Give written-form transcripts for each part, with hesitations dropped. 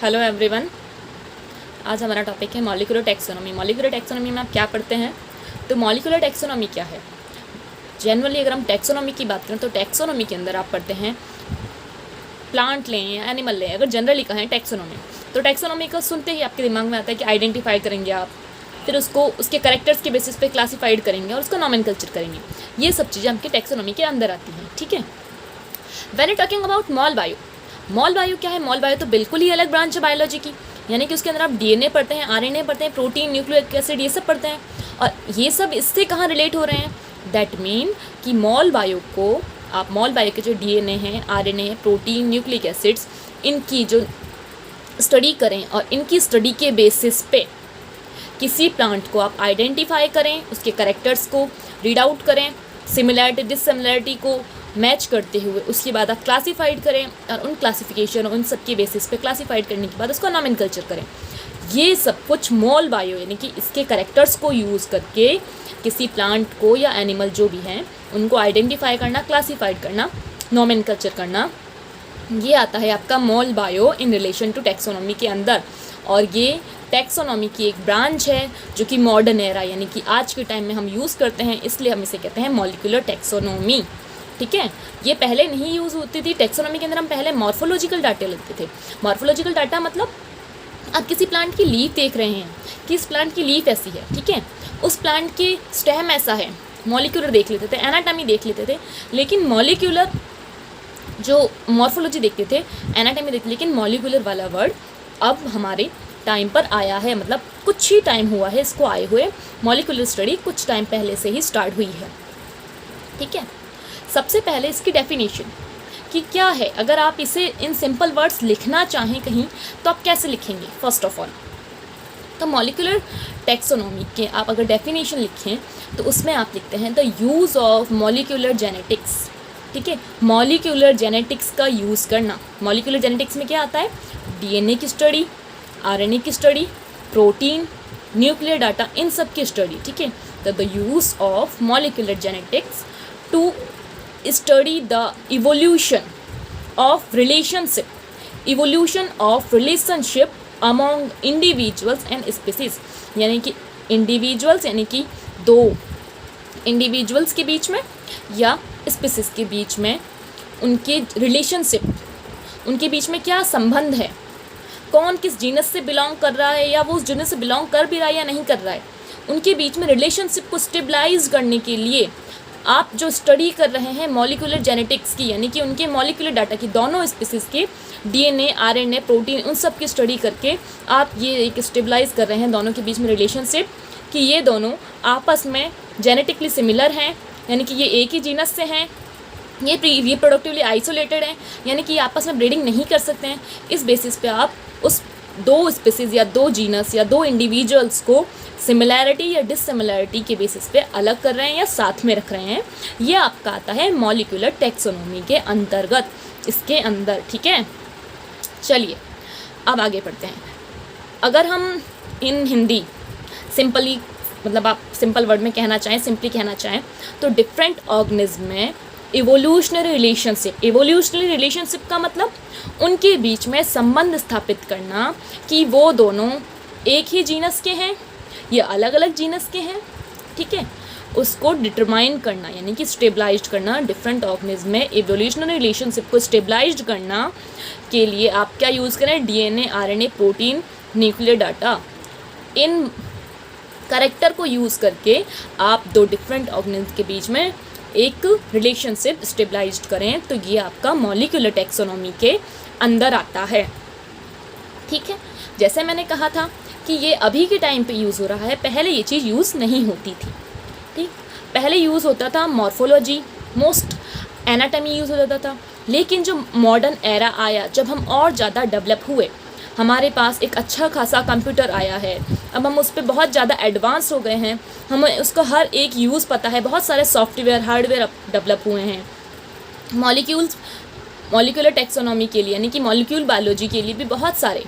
Hello everyone. आज हमारा topic है मॉलिक्यूलर टैक्सोनॉमी। मॉलिक्यूलर टैक्सोनॉमी में आप क्या पढ़ते हैं? तो मॉलिक्यूलर टैक्सोनॉमी क्या है? जनरली अगर हम टैक्सोनॉमी की बात करें तो टैक्सोनॉमी के अंदर आप पढ़ते हैं प्लांट लें या एनिमल लें। अगर जनरली कहें टैक्सोनॉमी, तो टैक्सोनॉमी को सुनते ही आपके दिमाग में आता है कि आइडेंटिफाई करेंगे आप, फिर उसको उसके कैरेक्टर्स के बेसिस पे क्लासीफाइड करेंगे और उसका नॉमेनक्लेचर करेंगे। ये सब चीज़ें आपके टैक्सोनॉमी के अंदर आती हैं, ठीक है। When you talking about mol bio, mol bio क्या है? मॉल बायो तो बिल्कुल ही अलग ब्रांच है बायोलॉजी की, यानी कि उसके अंदर आप डीएनए पढ़ते हैं, आरएनए पढ़ते हैं, प्रोटीन, न्यूक्लिक एसिड, ये सब पढ़ते हैं। और ये सब इससे कहाँ रिलेट हो रहे हैं? दैट मीन कि मॉल बायो को आप मॉल बायो के जो डीएनए हैं, आरएनए, प्रोटीन, न्यूक्लिक एसिड्स, इनकी जो स्टडी करें और इनकी स्टडी के बेसिस पे किसी प्लांट को आप आइडेंटिफाई करें, उसके कैरेक्टर्स को रीड आउट करें, सिमिलैरिटी डिससिमिलैरिटी को मैच करते हुए उसके बाद आप क्लासीफाइड करें और उन क्लासिफिकेशन उन सब के बेसिस पे क्लासीफाइड करने के बाद उसका नॉमेनक्लेचर करें। ये सब कुछ मॉल बायो यानी कि इसके कैरेक्टर्स को यूज़ करके किसी प्लांट को या एनिमल जो भी हैं उनको आइडेंटिफाई करना, क्लासीफाइड करना, नॉमेनक्लेचर करना, ये आता है आपका mol bio in relation to taxonomy के अंदर। और ये टैक्सोनॉमी की एक ब्रांच है जो कि मॉडर्न एरा यानी कि आज के टाइम में हम यूज़ करते हैं, इसलिए हम इसे कहते हैं मॉलिक्यूलर टैक्सोनॉमी, ठीक है। ये पहले नहीं यूज़ होती थी। टैक्सोनॉमी के अंदर हम पहले मॉर्फोलॉजिकल डाटा लेते थे। मॉर्फोलॉजिकल डाटा मतलब आप किसी प्लांट की लीफ देख रहे हैं कि इस प्लांट की लीफ ऐसी है, ठीक है, उस प्लांट की स्टेम ऐसा है, मॉलिक्यूलर देख लेते थे, एनाटॉमी देख लेते थे। लेकिन मॉलिक्यूलर जो मॉर्फोलॉजी देखते थे, एनाटॉमी देखते, लेकिन मॉलिक्यूलर वाला वर्ड अब हमारे टाइम पर आया है, मतलब कुछ ही टाइम हुआ है इसको आए हुए। मॉलिक्यूलर स्टडी कुछ टाइम पहले से ही स्टार्ट हुई है, ठीक है। सबसे पहले इसकी डेफिनेशन कि क्या है, अगर आप इसे इन सिंपल वर्ड्स लिखना चाहें कहीं तो आप कैसे लिखेंगे? फर्स्ट ऑफ ऑल तो मॉलिक्यूलर टैक्सोनॉमी के आप अगर डेफिनेशन लिखें तो उसमें आप लिखते हैं the use of molecular genetics, ठीक है। मॉलिक्यूलर जेनेटिक्स का यूज़ करना। मॉलिक्यूलर जेनेटिक्स में क्या आता है? डीएनए की स्टडी, आरएनए की स्टडी, प्रोटीन, न्यूक्लियर डाटा, इन सब की स्टडी, ठीक है। तो the use of molecular genetics to study the evolution of relationship among individuals and species, यानी कि individuals यानी कि दो individuals के बीच में या species के बीच में उनके relationship, उनके बीच में क्या संबंध है, कौन किस जीनस से बिलोंग कर रहा है या वो उस जीनस से बिलोंग कर भी रहा है या नहीं कर रहा है, उनके बीच में रिलेशनशिप को स्टेबलाइज करने के लिए आप जो स्टडी कर रहे हैं मॉलिक्यूलर जेनेटिक्स की, यानी कि उनके मॉलिक्यूलर डाटा की, दोनों स्पीसीज़ के डीएनए, आरएनए, प्रोटीन, उन सब की स्टडी करके आप ये एक स्टेबलाइज कर रहे हैं दोनों के बीच में रिलेशनशिप कि ये दोनों आपस में जेनेटिकली सिमिलर हैं, यानी कि ये एक ही जीनस से हैं, ये रिप्रोडक्टिवली आइसोलेटेड हैं, यानी कि ये आपस में ब्रीडिंग नहीं कर सकते हैं। इस बेसिस पे आप उस दो स्पीसीज़ या दो जीनस या दो इंडिविजुअल्स को सिमिलैरिटी या डिससिमिलैरिटी के बेसिस पे अलग कर रहे हैं या साथ में रख रहे हैं। ये आपका आता है मॉलिक्यूलर टैक्सोनॉमी के अंतर्गत, इसके अंदर, ठीक है। चलिए अब आगे बढ़ते हैं। अगर हम इन हिंदी सिंपली, मतलब आप सिंपल वर्ड में कहना चाहें, सिंपली कहना चाहें तो डिफरेंट ऑर्गेनिज्म में इवोल्यूशनरी रिलेशनशिप का मतलब उनके बीच में संबंध स्थापित करना कि वो दोनों एक ही जीनस के हैं या अलग अलग जीनस के हैं, ठीक है, उसको डिटरमाइन करना यानी कि स्टेबलाइज्ड करना। डिफरेंट ऑर्गेनिज्म में इवोल्यूशनरी रिलेशनशिप को स्टेबलाइज्ड करना के लिए आप क्या यूज़ करें? DNA, RNA, protein, nuclear data, इन कैरेक्टर को यूज़ करके आप दो डिफरेंट ऑर्गेनिज्म के बीच में एक रिलेशनशिप स्टेबलाइज्ड करें, तो ये आपका मॉलिक्यूलर टैक्सोनॉमी के अंदर आता है, ठीक है। जैसे मैंने कहा था कि ये अभी के टाइम पे यूज़ हो रहा है, पहले ये चीज़ यूज़ नहीं होती थी, ठीक। पहले यूज़ होता था मॉर्फोलॉजी, मोस्ट एनाटॉमी यूज़ होता था। लेकिन जो मॉडर्न एरा आया, जब हम और ज़्यादा डेवलप हुए, हमारे पास एक अच्छा खासा कंप्यूटर आया है, अब हम उस पर बहुत ज़्यादा एडवांस हो गए हैं, हमें उसका हर एक यूज़ पता है, बहुत सारे सॉफ्टवेयर, हार्डवेयर डेवलप हुए हैं। मॉलिक्यूलर टैक्सोनॉमी के लिए यानी कि मॉलिक्यूल बायोलॉजी के लिए भी बहुत सारे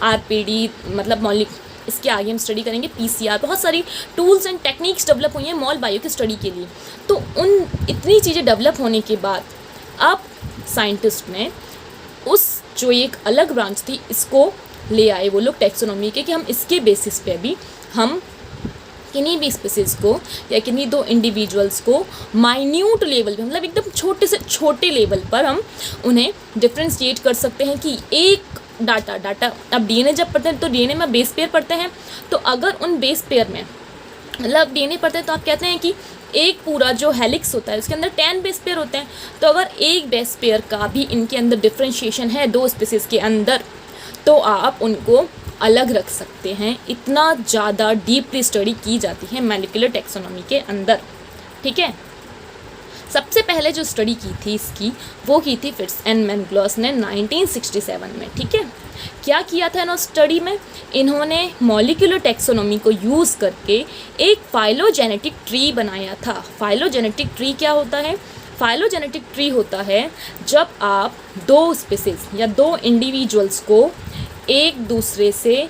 आरपीडी, मतलब इसके आगे हम स्टडी करेंगे पीसीआर, बहुत सारी टूल्स एंड टेक्निक्स डेवलप हुई हैं मॉल बायो की स्टडी के लिए। तो उन इतनी चीज़ें डेवलप होने के बाद अब साइंटिस्ट ने उस जो एक अलग ब्रांच थी इसको ले आए वो लोग टैक्सोनॉमी के, कि हम इसके बेसिस पे भी हम किन्हीं भी स्पीसीज़ को या किन्हीं दो इंडिविजुअल्स को माइन्यूट लेवल पे, मतलब एकदम छोटे से छोटे लेवल पर हम उन्हें डिफ्रेंशिएट कर सकते हैं। कि एक डाटा अब डीएनए जब पढ़ते हैं तो डीएनए में बेस पेयर पढ़ते हैं, तो अगर उन बेस पेयर में मतलब डीएनए पढ़ते हैं तो आप कहते हैं कि एक पूरा जो हेलिक्स होता है उसके अंदर 10 बेस पेयर होते हैं, तो अगर एक बेस पेयर का भी इनके अंदर डिफ्रेंशिएशन है दो स्पीसीज़ के अंदर, तो आप उनको अलग रख सकते हैं। इतना ज़्यादा डीपली स्टडी की जाती है मॉलिक्यूलर टैक्सोनॉमी के अंदर, ठीक है। सबसे पहले जो स्टडी की थी इसकी वो की थी फिट्स एंड मैनग्लॉस ने 1967 में, ठीक है। क्या किया था इन्होंने स्टडी में, इन्होंने मॉलिक्यूलर टैक्सोनॉमी को यूज़ करके एक फाइलोजेनेटिक ट्री बनाया था। फाइलोजेनेटिक ट्री क्या होता है? फाइलोजेनेटिक ट्री होता है जब आप दो स्पीसीज़ या दो इंडिविजुअल्स को एक दूसरे से,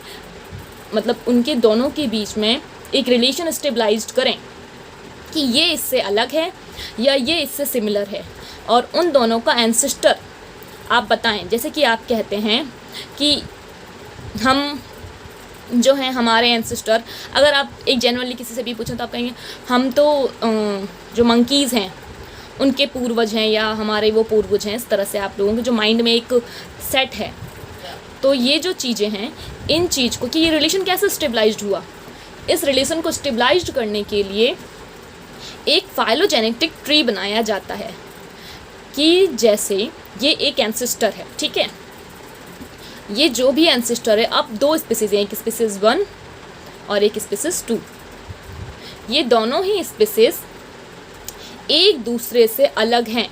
मतलब उनके दोनों के बीच में एक रिलेशन स्टेबलाइज्ड करें कि ये इससे अलग है या ये इससे सिमिलर है, और उन दोनों का एंसेस्टर आप बताएं। जैसे कि आप कहते हैं कि हम जो हैं हमारे एंसेस्टर, अगर आप एक जनरली किसी से भी पूछें तो आप कहेंगे हम तो जो मंकीज़ हैं उनके पूर्वज हैं या हमारे वो पूर्वज हैं। इस तरह से आप लोगों के जो माइंड में एक सेट है। तो ये जो चीज़ें हैं, इन चीज़ को कि ये रिलेशन कैसे स्टेबलाइज्ड हुआ, इस रिलेशन को स्टेबलाइज्ड करने के लिए एक फाइलोजेनेटिक ट्री बनाया जाता है। कि जैसे ये एक एंसेस्टर है, ठीक है, ये जो भी एंसेस्टर है, अब दो स्पीसीज़ हैं, एक स्पीसीज़ 1 और एक स्पीसीज़ 2। ये दोनों ही स्पीसीज़ एक दूसरे से अलग हैं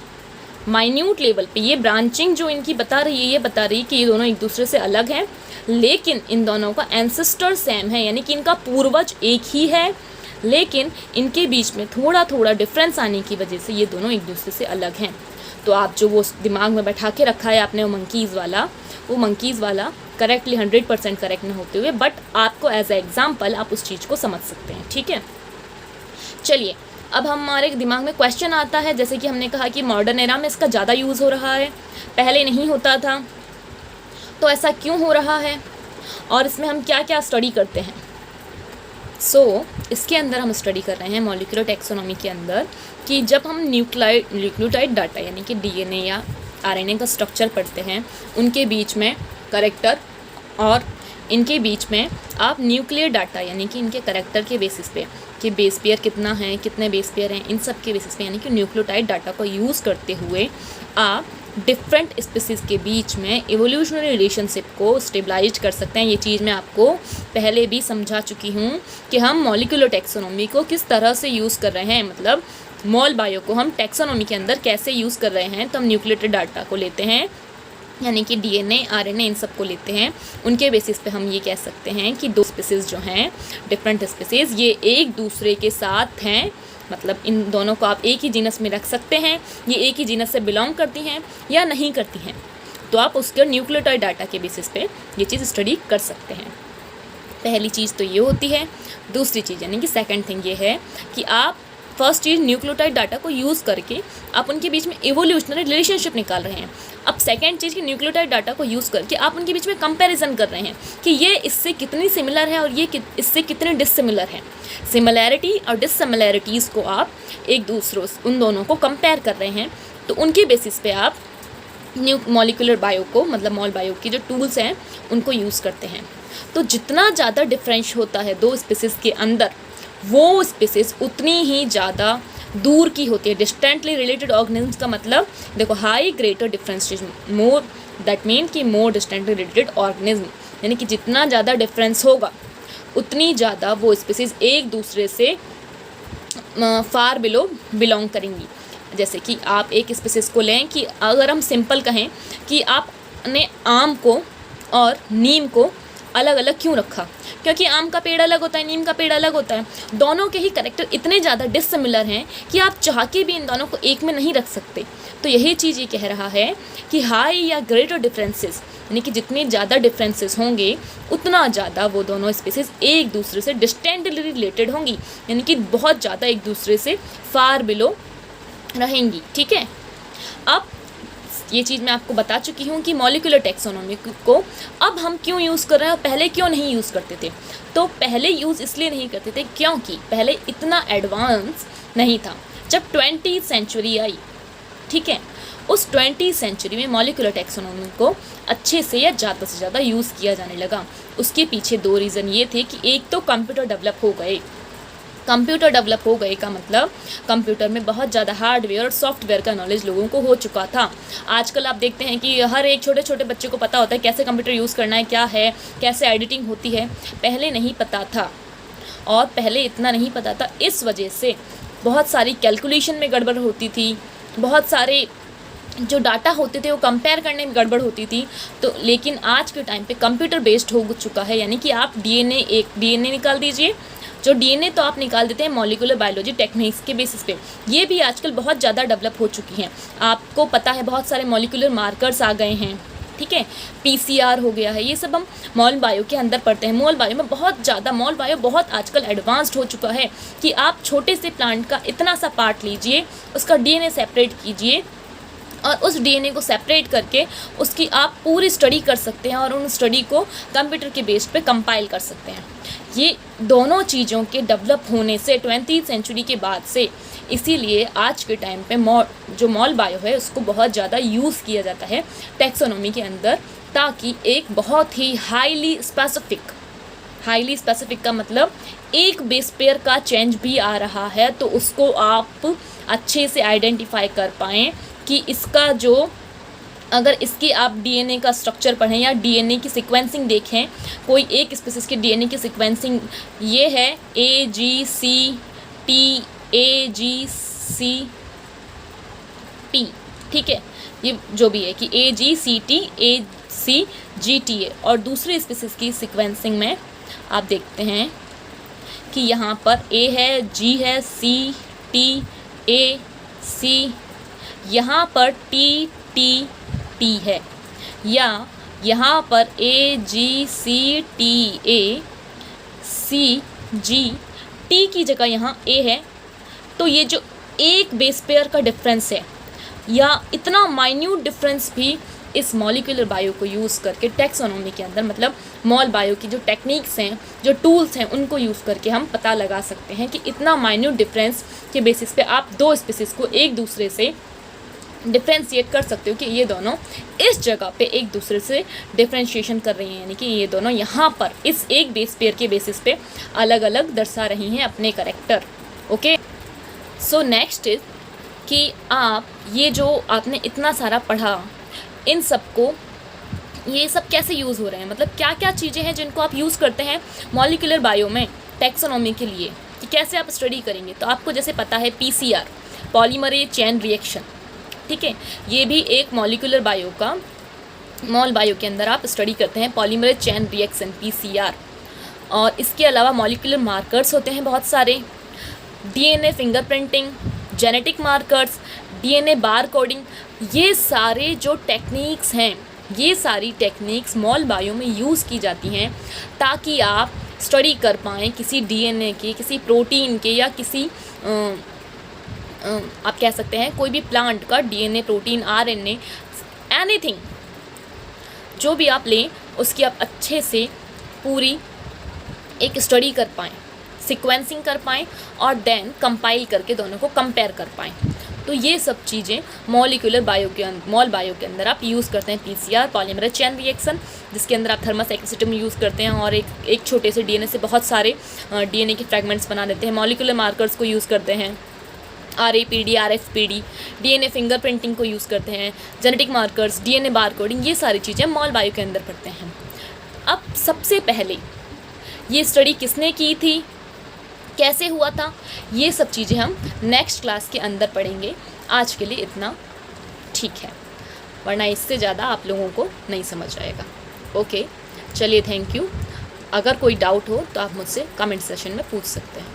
माइन्यूट लेवल पे। ये ब्रांचिंग जो इनकी बता रही है, ये बता रही है कि ये दोनों एक दूसरे से अलग हैं, लेकिन इन दोनों का एंसेस्टर सेम है, यानी कि इनका पूर्वज एक ही है, लेकिन इनके बीच में थोड़ा थोड़ा डिफरेंस आने की वजह से ये दोनों एक दूसरे से अलग हैं। तो आप जो वो दिमाग में बैठा के रखा है आपने वो मंकीज़ वाला करेक्टली 100% करेक्ट नहीं होते हुए, बट आपको एज ए एग्जाम्पल आप उस चीज़ को समझ सकते हैं, ठीक है। चलिए, अब हमारे दिमाग में क्वेश्चन आता है, जैसे कि हमने कहा कि मॉडर्न एरा में इसका ज़्यादा यूज़ हो रहा है, पहले नहीं होता था, तो ऐसा क्यों हो रहा है और इसमें हम क्या क्या स्टडी करते हैं। इसके अंदर हम स्टडी कर रहे हैं मॉलिक्यूलर टैक्सोनॉमी के अंदर कि जब हम न्यूक्लियोटाइड डाटा यानी कि डीएनए या आरएनए का स्ट्रक्चर पढ़ते हैं, उनके बीच में करैक्टर और इनके बीच में आप न्यूक्लियर डाटा यानी कि इनके करैक्टर के बेसिस पे कि बेस पेयर कितना है, कितने बेस पेयर हैं, इन सब के बेसिस पे यानी कि न्यूक्लियोटाइड डाटा को यूज़ करते हुए आप डिफरेंट स्पीसीज़ के बीच में इवोल्यूशनरी रिलेशनशिप को स्टेबलाइज कर सकते हैं। ये चीज़ मैं आपको पहले भी समझा चुकी हूँ कि हम मॉलिक्यूलर टैक्सोनॉमी को किस तरह से यूज़ कर रहे हैं, मतलब मॉल बायो को हम टैक्सोनॉमी के अंदर कैसे यूज़ कर रहे हैं। तो हम न्यूक्लियोटाइड डाटा को लेते हैं, यानी कि डीएनए आरएनए इन सब को लेते हैं, उनके बेसिस पे हम ये कह सकते हैं कि दो स्पीसीज़ जो हैं, डिफरेंट स्पीसीज़, ये एक दूसरे के साथ हैं, मतलब इन दोनों को आप एक ही जीनस में रख सकते हैं, ये एक ही जीनस से बिलोंग करती हैं या नहीं करती हैं, तो आप उसके न्यूक्लियोटाइड डाटा के बेसिस पे ये चीज़ स्टडी कर सकते हैं। पहली चीज़ तो ये होती है। दूसरी चीज़ यानी कि सेकंड थिंग ये है कि आप फर्स्ट चीज़ न्यूक्लियोटाइड डाटा को यूज़ करके आप उनके बीच में इवोल्यूशनरी रिलेशनशिप निकाल रहे हैं। अब सेकंड चीज़ कि न्यूक्लियोटाइड डाटा को यूज़ करके आप उनके बीच में कंपैरिजन कर रहे हैं कि ये इससे कितनी सिमिलर है और ये इससे कितने डिससिमिलर है। सिमिलैरिटी और डिससिमिलैरिटीज़ को आप एक दूसरों उन दोनों को कंपेयर कर रहे हैं, तो उनके बेसिस पे आप मॉलिक्यूलर बायो को, मतलब मॉल बायो की जो टूल्स हैं उनको यूज़ करते हैं। तो जितना ज़्यादा डिफरेंस होता है दो स्पीसीज़ के अंदर, वो स्पीसीज़ उतनी ही ज़्यादा दूर की होती है। डिस्टेंटली रिलेटेड ऑर्गेनिज्म का मतलब देखो, high greater differentiation more, that mean कि मोर डिस्टेंटली रिलेटेड ऑर्गेनिज्म, यानी कि जितना ज़्यादा डिफरेंस होगा उतनी ज़्यादा वो स्पीसीज़ एक दूसरे से फार बिलो बिलोंग करेंगी। जैसे कि आप एक स्पीसीज़ को लें कि अगर हम सिंपल कहें कि आपने आम को और नीम को अलग अलग क्यों रखा, क्योंकि आम का पेड़ अलग होता है, नीम का पेड़ अलग होता है। दोनों के ही कैरेक्टर इतने ज़्यादा डिससिमिलर हैं कि आप चाह के भी इन दोनों को एक में नहीं रख सकते। तो यही चीज़ ये कह रहा है कि हाई या ग्रेटर डिफरेंसेस, यानी कि जितने ज़्यादा डिफरेंसेस होंगे उतना ज़्यादा वो दोनों स्पीसीज़ एक दूसरे से डिस्टेंटली रिलेटेड होंगी, यानी कि बहुत ज़्यादा एक दूसरे से फार बिलो रहेंगी। ठीक है, अब ये चीज़ मैं आपको बता चुकी हूँ कि मॉलिक्यूलर टैक्सोनॉमी को अब हम क्यों यूज़ कर रहे हैं और पहले क्यों नहीं यूज़ करते थे। तो पहले यूज़ इसलिए नहीं करते थे क्योंकि पहले इतना एडवांस नहीं था। जब 20वीं सेंचुरी आई, ठीक है, उस 20वीं सेंचुरी में मॉलिक्यूलर टैक्सोनॉमी को अच्छे से या ज़्यादा से ज़्यादा यूज़ किया जाने लगा। उसके पीछे 2 रीज़न ये थे कि एक तो कंप्यूटर डेवलप हो गए। कंप्यूटर डेवलप हो गए का मतलब कंप्यूटर में बहुत ज़्यादा हार्डवेयर और सॉफ्टवेयर का नॉलेज लोगों को हो चुका था। आजकल आप देखते हैं कि हर एक छोटे छोटे बच्चे को पता होता है कैसे कंप्यूटर यूज़ करना है, क्या है, कैसे एडिटिंग होती है। पहले नहीं पता था, और पहले इतना नहीं पता था, इस वजह से बहुत सारी कैलकुलेशन में गड़बड़ होती थी, बहुत सारे जो डाटा होते थे वो कंपेयर करने में गड़बड़ होती थी। तो लेकिन आज के टाइम पे कंप्यूटर बेस्ड हो चुका है, यानी कि आप डीएनए निकाल दीजिए। जो डीएनए तो आप निकाल देते हैं मॉलिक्यूलर बायोलॉजी टेक्निक्स के बेसिस पे, ये भी आजकल बहुत ज़्यादा डेवलप हो चुकी हैं। आपको पता है बहुत सारे मॉलिक्यूलर मार्कर्स आ गए हैं, ठीक है, पीसीआर हो गया है, ये सब हम मॉल बायो के अंदर पढ़ते हैं। मॉल बायो में बहुत ज़्यादा, मॉल बायो बहुत आजकल एडवांस्ड हो चुका है कि आप छोटे से प्लांट का इतना सा पार्ट लीजिए, उसका डीएनए सेपरेट कीजिए और उस डीएनए को सेपरेट करके उसकी आप पूरी स्टडी कर सकते हैं और उन स्टडी को कंप्यूटर के बेस पे कंपाइल कर सकते हैं। ये दोनों चीज़ों के डेवलप होने से 20वीं सेंचुरी के बाद से, इसीलिए आज के टाइम पे जो मॉल बायो है उसको बहुत ज़्यादा यूज़ किया जाता है टैक्सोनॉमी के अंदर, ताकि एक बहुत ही हाईली स्पेसिफिक का मतलब एक बेस पेयर का चेंज भी आ रहा है तो उसको आप अच्छे से आइडेंटिफाई कर पाएँ कि इसका जो, अगर इसकी आप डीएनए का स्ट्रक्चर पढ़ें या डीएनए की सीक्वेंसिंग देखें, कोई एक स्पीसीज की डीएनए की सीक्वेंसिंग ये है AGCT ठीक है, ये जो भी है कि AGCT ACGTA, और दूसरी स्पीसीज की सीक्वेंसिंग में आप देखते हैं कि यहाँ पर A है, G है, C, T, A, C, यहाँ पर T है, या यहाँ पर AGCTA की जगह यहाँ A है। तो ये जो एक बेस पेयर का डिफरेंस है या इतना माइन्यूट डिफरेंस भी इस मॉलिक्यूलर बायो को यूज़ करके टैक्सोनॉमी के अंदर, मतलब मॉल बायो की जो टेक्निक्स हैं, जो टूल्स हैं, उनको यूज़ करके हम पता लगा सकते हैं कि इतना माइन्यूट डिफरेंस के बेसिस पे आप दो स्पीसीज़ को एक दूसरे से डिफ्रेंशिएट कर सकते हो कि ये दोनों इस जगह पे एक दूसरे से डिफ्रेंशिएशन कर रही हैं, यानी कि ये दोनों यहाँ पर इस एक बेस पेयर के बेसिस पे अलग अलग दर्शा रही हैं अपने character. Okay, so next is कि आप ये जो आपने इतना सारा पढ़ा, इन सब को, ये सब कैसे यूज़ हो रहे हैं, मतलब क्या क्या चीज़ें हैं जिनको आप यूज़ करते हैं मॉलिक्यूलर बायो में टैक्सोनॉमी के लिए, कि कैसे आप स्टडी करेंगे। तो आपको जैसे पता है पीसीआर, पॉलीमरेज चेन रिएक्शन, ठीक है, ये भी एक मॉलिक्यूलर बायो का, मॉल बायो के अंदर आप स्टडी करते हैं पॉलीमरेज चेन रिएक्शन पीसीआर। और इसके अलावा मॉलिक्यूलर मार्कर्स होते हैं बहुत सारे, DNA fingerprinting, genetic markers, DNA bar coding, ये सारे जो टेक्निक्स हैं, ये सारी टेक्निक्स मॉल बायो में यूज़ की जाती हैं ताकि आप स्टडी कर पाएँ किसी डीएनए के, किसी प्रोटीन के, या किसी आप कह सकते हैं कोई भी प्लांट का डीएनए, प्रोटीन, आरएनए, एनीथिंग जो भी आप लें उसकी आप अच्छे से पूरी एक स्टडी कर पाएँ, सीक्वेंसिंग कर पाएँ और देन कंपाइल करके दोनों को कंपेयर कर पाएँ। तो ये सब चीज़ें मॉल बायो के अंदर आप यूज़ करते हैं पीसीआर, पॉलीमरेज चेन रिएक्शन, जिसके अंदर आप थर्मस एक्सिस्टम यूज़ करते हैं और एक छोटे से डीएनए से बहुत सारे डीएनए के फ्रैगमेंट्स बना देते हैं। मॉलिक्यूलर मार्कर्स को यूज़ करते हैं, RAPD, RFPD, डीएनए फिंगरप्रिंटिंग को यूज़ करते हैं, genetic markers, DNA bar coding, ये सारी चीज़ें मॉल बायो के अंदर पढ़ते हैं। अब सबसे पहले ये स्टडी किसने की थी, कैसे हुआ था, ये सब चीज़ें हम नेक्स्ट क्लास के अंदर पढ़ेंगे। आज के लिए इतना ठीक है, वरना इससे ज़्यादा आप लोगों को नहीं समझ आएगा। ओके, चलिए, थैंक यू। अगर कोई डाउट हो तो आप मुझसे कमेंट सेशन में पूछ सकते हैं।